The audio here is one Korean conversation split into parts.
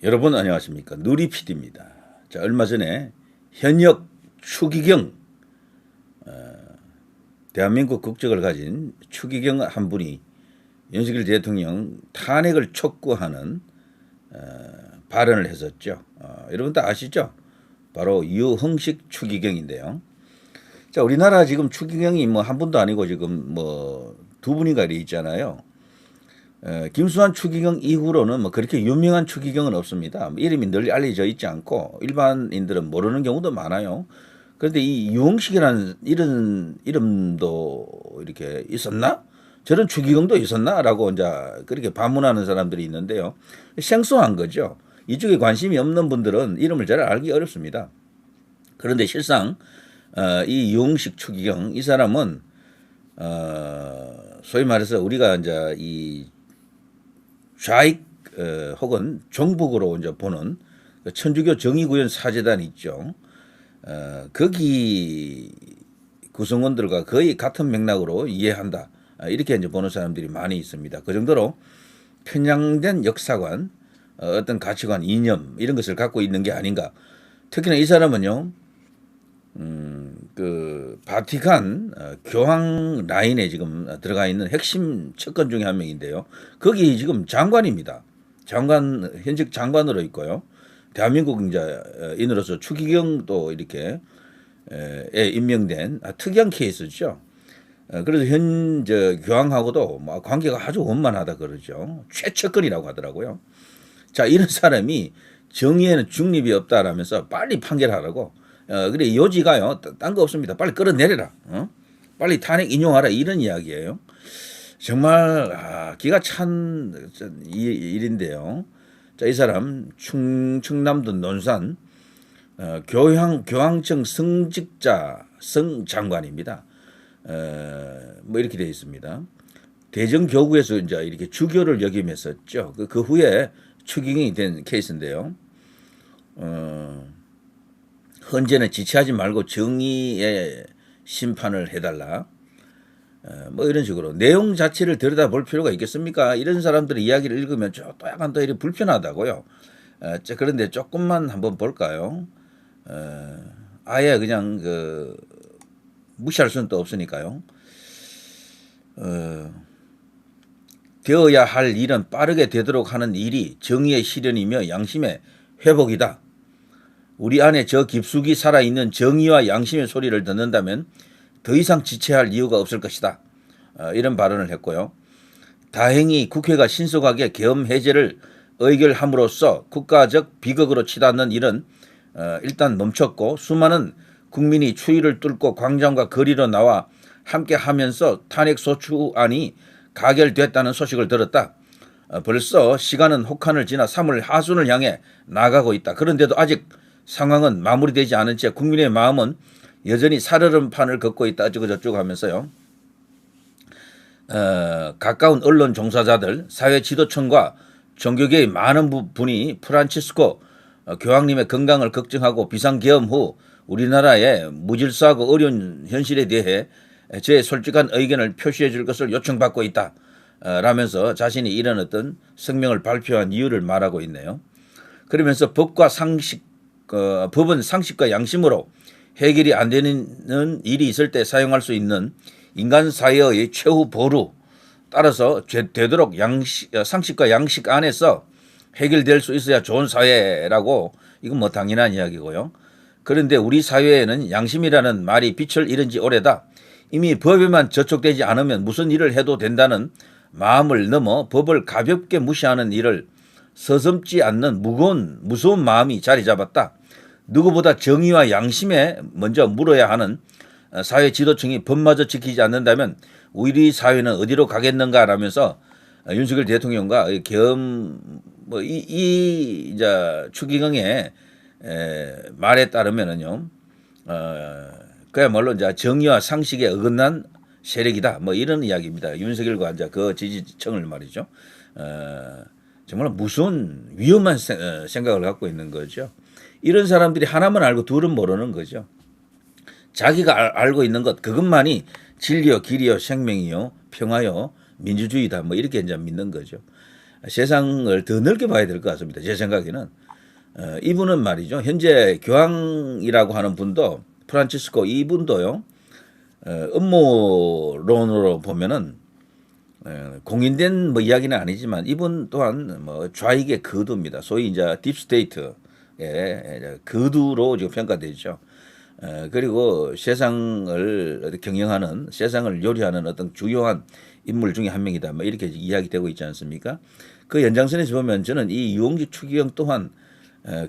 여러분 안녕하십니까? 누리 PD입니다. 자, 얼마 전에 현역 추기경 대한민국 국적을 가진 추기경 한 분이 윤석열 대통령 탄핵을 촉구하는 발언을 했었죠. 여러분 다 아시죠? 바로 유흥식 추기경인데요. 자, 우리나라 지금 추기경이 뭐 한 분도 아니고 지금 뭐 두 분인가 이래 있잖아요. 김수환 추기경 이후로는 뭐 그렇게 유명한 추기경은 없습니다. 이름이 널리 알려져 있지 않고 일반인들은 모르는 경우도 많아요. 그런데 이 유흥식이라는 이런 이름도 이렇게 있었나? 저런 추기경도 있었나라고 이제 그렇게 반문하는 사람들이 있는데요. 생소한 거죠. 이쪽에 관심이 없는 분들은 이름을 잘 알기 어렵습니다. 그런데 실상 이 유흥식 추기경 이 사람은 소위 말해서 우리가 이제 이 좌익 혹은 종북으로 이제 보는 천주교 정의구현 사재단 있죠. 거기 구성원들과 거의 같은 맥락으로 이해한다. 이렇게 이제 보는 사람들이 많이 있습니다. 그 정도로 편향된 역사관, 어떤 가치관, 이념 이런 것을 갖고 있는 게 아닌가. 특히나 이 사람은요, 그 바티칸 교황 라인에 지금 들어가 있는 핵심 측근 중에 한 명인데요. 거기 지금 장관입니다. 장관 현직 장관으로 있고요. 대한민국 인으로서 추기경도 이렇게 임명된 특이한 케이스죠. 그래서 현재 교황하고도 뭐 관계가 아주 원만하다 그러죠. 최측근이라고 하더라고요. 자, 이런 사람이 정의에는 중립이 없다라면서 빨리 판결하라고. 그래 요지가요. 딴 거 없습니다. 빨리 끌어내려라. 빨리 탄핵 인용하라 이런 이야기예요. 정말 기가 찬 일인데요. 자, 이 사람 충남도 논산 교황청 승직자 성장관입니다. 뭐 이렇게 되어 있습니다. 대전교구에서 이제 이렇게 주교를 역임했었죠. 그 후에 추기경이 된 케이스인데요. 헌재는 지체하지 말고 정의의 심판을 해달라. 뭐 이런 식으로 내용 자체를 들여다볼 필요가 있겠습니까? 이런 사람들의 이야기를 읽으면 또 약간 더 이렇게 불편하다고요. 그런데 조금만 한번 볼까요? 아예 그냥 무시할 수는 또 없으니까요. 되어야 할 일은 빠르게 되도록 하는 일이 정의의 실현이며 양심의 회복이다. 우리 안에 저 깊숙이 살아있는 정의와 양심의 소리를 듣는다면 더 이상 지체할 이유가 없을 것이다. 이런 발언을 했고요. 다행히 국회가 신속하게 계엄 해제를 의결함으로써 국가적 비극으로 치닫는 일은 일단 멈췄고 수많은 국민이 추위를 뚫고 광장과 거리로 나와 함께하면서 탄핵소추안이 가결됐다는 소식을 들었다. 벌써 시간은 혹한을 지나 3월 하순을 향해 나가고 있다. 그런데도 아직 상황은 마무리되지 않은 채 국민의 마음은 여전히 살얼음판을 걷고 있다. 어쩌고 저쩌고 하면서요. 가까운 언론 종사자들, 사회 지도층과 종교계의 많은 분이 프란치스코 교황님의 건강을 걱정하고 비상계엄 후 우리나라의 무질서하고 어려운 현실에 대해 제 솔직한 의견을 표시해 줄 것을 요청받고 있다. 라면서 자신이 이런 어떤 성명을 발표한 이유를 말하고 있네요. 그러면서 법은 상식과 양심으로 해결이 안 되는 일이 있을 때 사용할 수 있는 인간 사회의 최후 보루 따라서 되도록 상식과 양식 안에서 해결될 수 있어야 좋은 사회라고 이건 뭐 당연한 이야기고요. 그런데 우리 사회에는 양심이라는 말이 빛을 잃은 지 오래다. 이미 법에만 저촉되지 않으면 무슨 일을 해도 된다는 마음을 넘어 법을 가볍게 무시하는 일을 서슴지 않는 무서운 마음이 자리 잡았다. 누구보다 정의와 양심에 먼저 물어야 하는 사회 지도층이 법마저 지키지 않는다면 우리 사회는 어디로 가겠는가라면서 윤석열 대통령과 계엄 이제 추기경의 말에 따르면은요, 그야말로 이제 정의와 상식에 어긋난 세력이다. 뭐 이런 이야기입니다. 윤석열과 이제 그 지지층을 말이죠. 정말 무서운 위험한 생각을 갖고 있는 거죠. 이런 사람들이 하나만 알고 둘은 모르는 거죠. 자기가 알고 있는 것 그것만이 진리요, 길이요, 생명이요, 평화요, 민주주의다. 뭐 이렇게 이제 믿는 거죠. 세상을 더 넓게 봐야 될 것 같습니다. 제 생각에는 이분은 말이죠. 현재 교황이라고 하는 분도 프란치스코 이분도요. 음모론으로 보면은 공인된 뭐 이야기는 아니지만 이분 또한 뭐 좌익의 거두입니다. 소위 이제 딥스테이트의 거두로 지금 평가되죠. 그리고 세상을 경영하는 세상을 요리하는 어떤 주요한 인물 중에 한 명이다. 뭐 이렇게 이야기되고 있지 않습니까? 그 연장선에서 보면 저는 이 유홍식 추기경 또한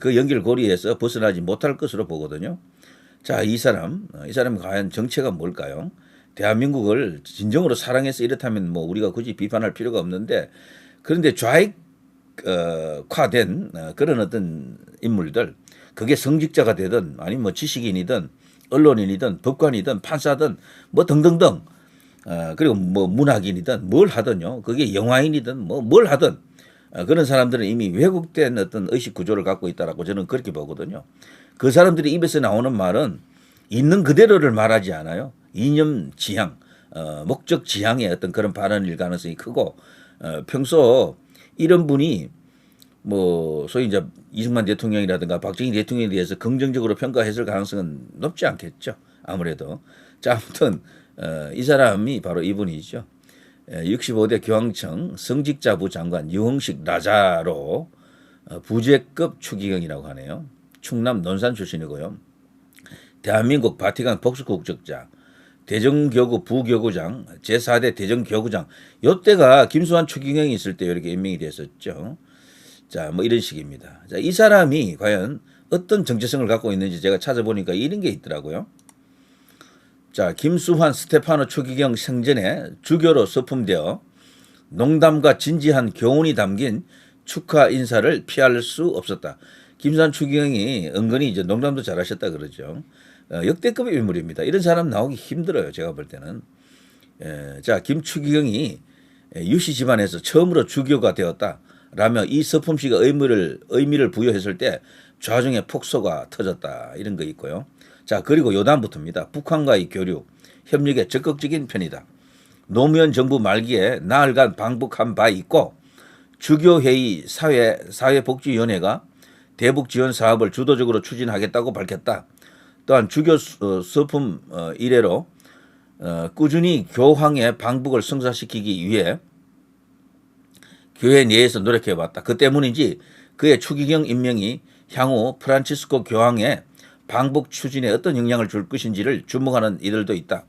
그 연결고리에서 벗어나지 못할 것으로 보거든요. 자, 이 사람 과연 정체가 뭘까요? 대한민국을 진정으로 사랑해서 이렇다면 뭐 우리가 굳이 비판할 필요가 없는데 그런데 좌익화된 그런 어떤 인물들 그게 성직자가 되든 아니면 뭐 지식인이든 언론인이든 법관이든 판사든 뭐 등등등 그리고 뭐 문학인이든 뭘 하든요. 그게 영화인이든 뭐 뭘 하든 그런 사람들은 이미 왜곡된 어떤 의식 구조를 갖고 있다라고 저는 그렇게 보거든요. 그 사람들이 입에서 나오는 말은 있는 그대로를 말하지 않아요. 이념 지향, 목적 지향의 어떤 그런 발언일 가능성이 크고 평소 이런 분이 뭐 소위 이제 이승만 대통령이라든가 박정희 대통령에 대해서 긍정적으로 평가했을 가능성은 높지 않겠죠. 아무래도. 자, 아무튼 이 사람이 바로 이분이죠. 65대 교황청 성직자부 장관 유흥식 라자로 부제급 추기경이라고 하네요. 충남 논산 출신이고요. 대한민국 바티칸 복수국적자, 대정교구 부교구장, 제4대 대정교구장. 요때가 김수환 추기경이 있을 때 이렇게 임명이 됐었죠. 자, 뭐 이런 식입니다. 자, 이 사람이 과연 어떤 정체성을 갖고 있는지 제가 찾아보니까 이런 게 있더라고요. 자, 김수환 스테파노 추기경 생전에 주교로 서품되어 농담과 진지한 교훈이 담긴 축하 인사를 피할 수 없었다. 김수환 추기경이 은근히 이제 농담도 잘하셨다 그러죠. 역대급의 인물입니다. 이런 사람 나오기 힘들어요. 제가 볼 때는. 자, 김추기경이 유씨 집안에서 처음으로 주교가 되었다. 라며 이 서품시가 의미를 부여했을 때 좌중에 폭소가 터졌다. 이런 거 있고요. 자, 그리고 요다음부터입니다. 북한과의 교류, 협력에 적극적인 편이다. 노무현 정부 말기에 나흘간 방북한 바 있고 주교회의 사회복지위원회가 대북 지원 사업을 주도적으로 추진하겠다고 밝혔다. 또한 주교 서품 이래로 꾸준히 교황의 방북을 성사시키기 위해 교회 내에서 노력해왔다. 그 때문인지 그의 추기경 임명이 향후 프란치스코 교황의 방북 추진에 어떤 영향을 줄 것인지를 주목하는 이들도 있다.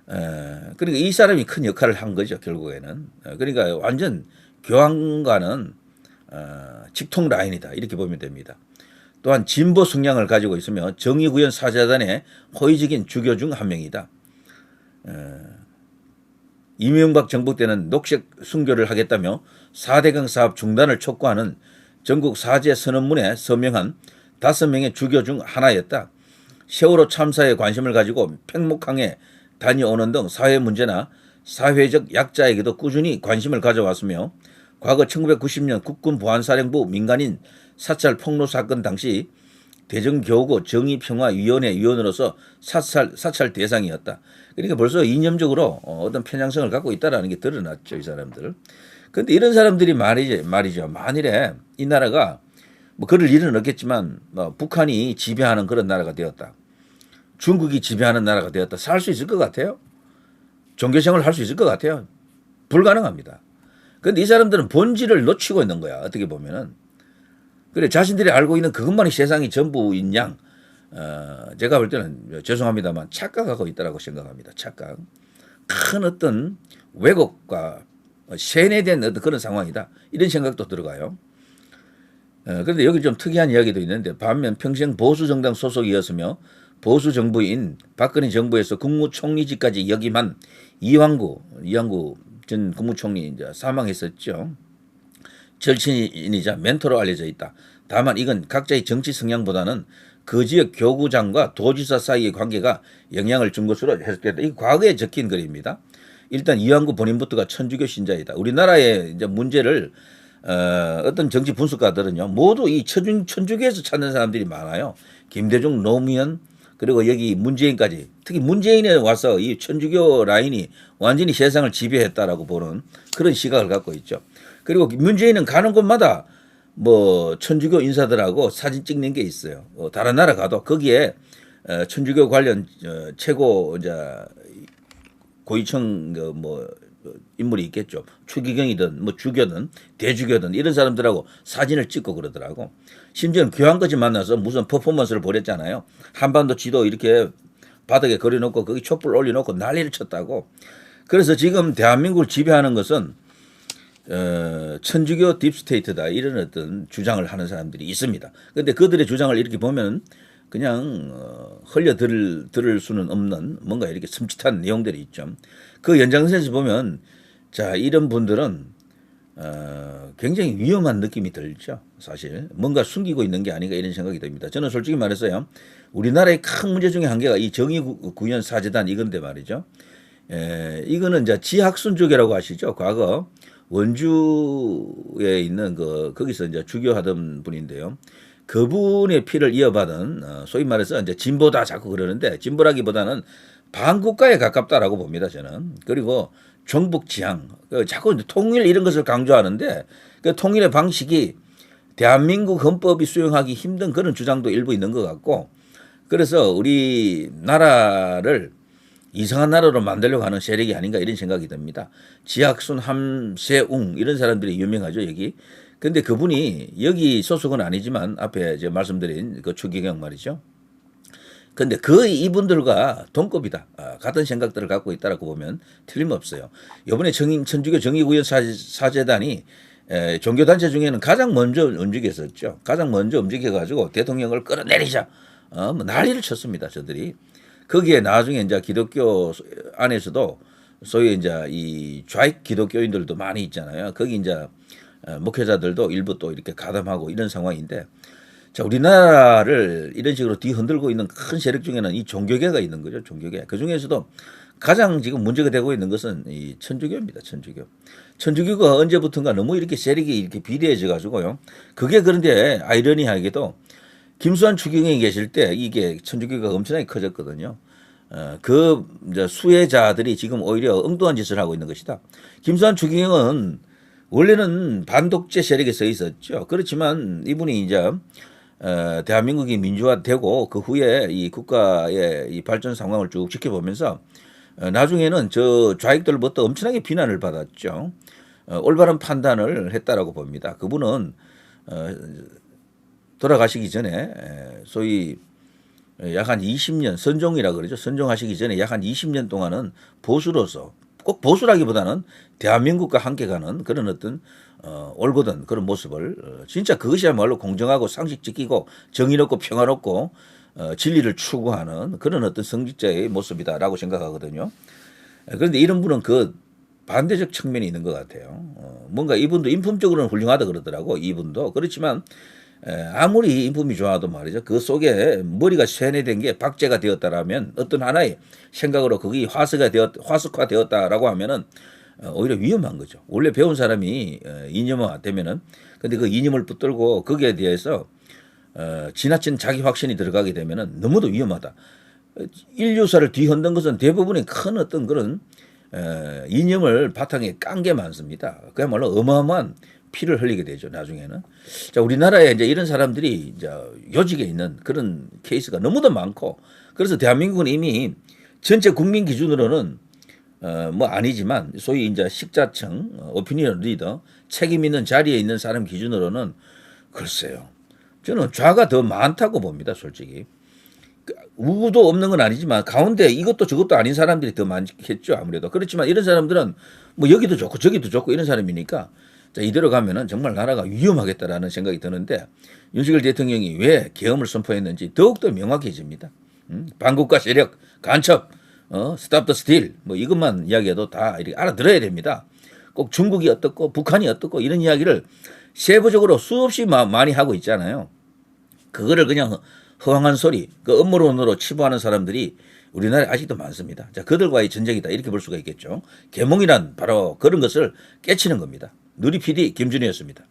그러니까 이 사람이 큰 역할을 한 거죠. 결국에는. 그러니까 완전 교황과는 직통 라인이다. 이렇게 보면 됩니다. 또한 진보 성향을 가지고 있으며 정의구현 사재단의 호의적인 주교 중 한 명이다. 이명박 정부 때는 녹색 순교를 하겠다며 4대강 사업 중단을 촉구하는 전국 사제 선언문에 서명한 5명의 주교 중 하나였다. 세월호 참사에 관심을 가지고 팽목항에 다녀오는 등 사회 문제나 사회적 약자에게도 꾸준히 관심을 가져왔으며 과거 1990년 국군 보안사령부 민간인 사찰 폭로 사건 당시 대정교구 정의평화위원회 위원으로서 사찰 대상이었다. 그러니까 벌써 이념적으로 어떤 편향성을 갖고 있다는 게 드러났죠. 이 사람들. 그런데 이런 사람들이 말이죠. 만일에 이 나라가 뭐 그럴 일은 없겠지만 뭐 북한이 지배하는 그런 나라가 되었다. 중국이 지배하는 나라가 되었다. 살 수 있을 것 같아요? 종교생활을 할 수 있을 것 같아요? 불가능합니다. 그런데 이 사람들은 본질을 놓치고 있는 거야. 어떻게 보면은. 그래 자신들이 알고 있는 그것만이 세상이 전부인 양 제가 볼 때는 죄송합니다만 착각하고 있다고 생각합니다. 착각. 큰 어떤 왜곡과 세뇌된 어떤 그런 상황이다. 이런 생각도 들어가요. 그런데 여기 좀 특이한 이야기도 있는데 반면 평생 보수정당 소속이었으며 보수정부인 박근혜 정부에서 국무총리직까지 역임한 이완구 전 국무총리 이제 사망했었죠. 절친이자 멘토로 알려져 있다. 다만 이건 각자의 정치 성향보다는 그 지역 교구장과 도지사 사이의 관계가 영향을 준 것으로 해석된다. 이 과거에 적힌 글입니다. 일단 이완구 본인부터가 천주교 신자이다. 우리나라의 이제 문제를 어떤 정치 분석가들은요 모두 이 천주교에서 찾는 사람들이 많아요. 김대중, 노무현 그리고 여기 문재인까지 특히 문재인에 와서 이 천주교 라인이 완전히 세상을 지배했다라고 보는 그런 시각을 갖고 있죠. 그리고 문재인은 가는 곳마다 뭐 천주교 인사들하고 사진 찍는 게 있어요. 다른 나라 가도 거기에 천주교 관련 최고 이제 고위층 뭐 인물이 있겠죠. 추기경이든 뭐 주교든 대주교든 이런 사람들하고 사진을 찍고 그러더라고. 심지어는 교황까지 만나서 무슨 퍼포먼스를 벌였잖아요. 한반도 지도 이렇게 바닥에 걸어놓고 거기 촛불 올려놓고 난리를 쳤다고. 그래서 지금 대한민국을 지배하는 것은 천주교 딥스테이트다 이런 어떤 주장을 하는 사람들이 있습니다. 그런데 그들의 주장을 이렇게 보면 그냥 흘려 들을 수는 없는 뭔가 이렇게 섬찟한 내용들이 있죠. 그 연장선에서 보면 자 이런 분들은 굉장히 위험한 느낌이 들죠. 사실 뭔가 숨기고 있는 게 아닌가 이런 생각이 듭니다. 저는 솔직히 말해서요. 우리나라의 큰 문제 중에 한 개가 이 정의구현 사재단 이건데 말이죠. 이거는 이제 지학순조계라고 아시죠? 과거 원주에 있는 거기서 이제 주교하던 분인데요. 그분의 피를 이어받은 소위 말해서 이제 진보다 자꾸 그러는데 진보라기보다는 반국가에 가깝다라고 봅니다 저는. 그리고 종북 지향 자꾸 통일 이런 것을 강조하는데 그 통일의 방식이 대한민국 헌법이 수용하기 힘든 그런 주장도 일부 있는 것 같고 그래서 우리 나라를 이상한 나라로 만들려고 하는 세력이 아닌가 이런 생각이 듭니다. 지학순, 함세웅 이런 사람들이 유명하죠 여기. 근데 그분이 여기 소속은 아니지만 앞에 제가 말씀드린 그 추기경 말이죠. 근데 이분들과 동급이다. 같은 생각들을 갖고 있다라고 보면 틀림없어요. 이번에 천주교 정의구현 사재단이 종교단체 중에는 가장 먼저 움직였었죠. 가장 먼저 움직여가지고 대통령을 끌어내리자. 뭐 난리를 쳤습니다. 저들이. 거기에 나중에 이제 기독교 안에서도 소위 이제 이 좌익 기독교인들도 많이 있잖아요. 거기 이제 목회자들도 일부 또 이렇게 가담하고 이런 상황인데 자, 우리나라를 이런 식으로 뒤흔들고 있는 큰 세력 중에는 이 종교계가 있는 거죠. 종교계. 그 중에서도 가장 지금 문제가 되고 있는 것은 이 천주교입니다. 천주교. 천주교가 언제부턴가 너무 이렇게 세력이 이렇게 비대해져 가지고요. 그게 그런데 아이러니하게도 김수환 추기경이 계실 때 이게 천주교가 엄청나게 커졌거든요. 그 이제 수혜자들이 지금 오히려 엉뚱한 짓을 하고 있는 것이다. 김수환 추기경은 원래는 반독재 세력에 서 있었죠. 그렇지만 이분이 이제 대한민국이 민주화되고 그 후에 이 국가의 이 발전 상황을 쭉 지켜보면서 나중에는 저 좌익들로부터 엄청나게 비난을 받았죠. 올바른 판단을 했다라고 봅니다. 그분은 돌아가시기 전에 소위 약 한 20년 선종이라 그러죠. 선종하시기 전에 약 한 20년 동안은 보수로서 꼭 보수라기보다는 대한민국과 함께 가는 그런 어떤 올곧은 그런 모습을 진짜 그것이야말로 공정하고 상식 지키고 정의롭고 평화롭고 진리를 추구하는 그런 어떤 성직자의 모습이다라고 생각하거든요. 그런데 이런 분은 그 반대적 측면이 있는 것 같아요. 뭔가 이분도 인품적으로는 훌륭하다 그러더라고 이분도. 그렇지만 아무리 인품이 좋아도 말이죠. 그 속에 머리가 세뇌된 게 박제가 되었다라면 어떤 하나의 생각으로 그게 화석화되었다라고 하면은 오히려 위험한 거죠. 원래 배운 사람이 이념화되면은 근데 그 이념을 붙들고 거기에 대해서 지나친 자기 확신이 들어가게 되면은 너무도 위험하다. 인류사를 뒤흔든 것은 대부분의 큰 어떤 그런 이념을 바탕에 깐 게 많습니다. 그야말로 어마어마한 피를 흘리게 되죠. 나중에는. 자, 우리나라에 이제 이런 사람들이 이제 요직에 있는 그런 케이스가 너무도 많고 그래서 대한민국은 이미 전체 국민 기준으로는 뭐 아니지만 소위 이제 식자층, 오피니언 리더, 책임 있는 자리에 있는 사람 기준으로는 글쎄요. 저는 좌가 더 많다고 봅니다. 솔직히. 우도 없는 건 아니지만 가운데 이것도 저것도 아닌 사람들이 더 많겠죠. 아무래도. 그렇지만 이런 사람들은 뭐 여기도 좋고 저기도 좋고 이런 사람이니까 자, 이대로 가면은 정말 나라가 위험하겠다라는 생각이 드는데 윤석열 대통령이 왜 계엄을 선포했는지 더욱더 명확해집니다. 반국가 세력, 간첩, 스탑 더 스틸 뭐 이것만 이야기해도 다 이렇게 알아들어야 됩니다. 꼭 중국이 어떻고 북한이 어떻고 이런 이야기를 세부적으로 수없이 많이 하고 있잖아요. 그거를 그냥 허황한 소리, 그 음모론으로 치부하는 사람들이 우리나라에 아직도 많습니다. 자, 그들과의 전쟁이다 이렇게 볼 수가 있겠죠. 계몽이란 바로 그런 것을 깨치는 겁니다. 누리 PD 김준희였습니다.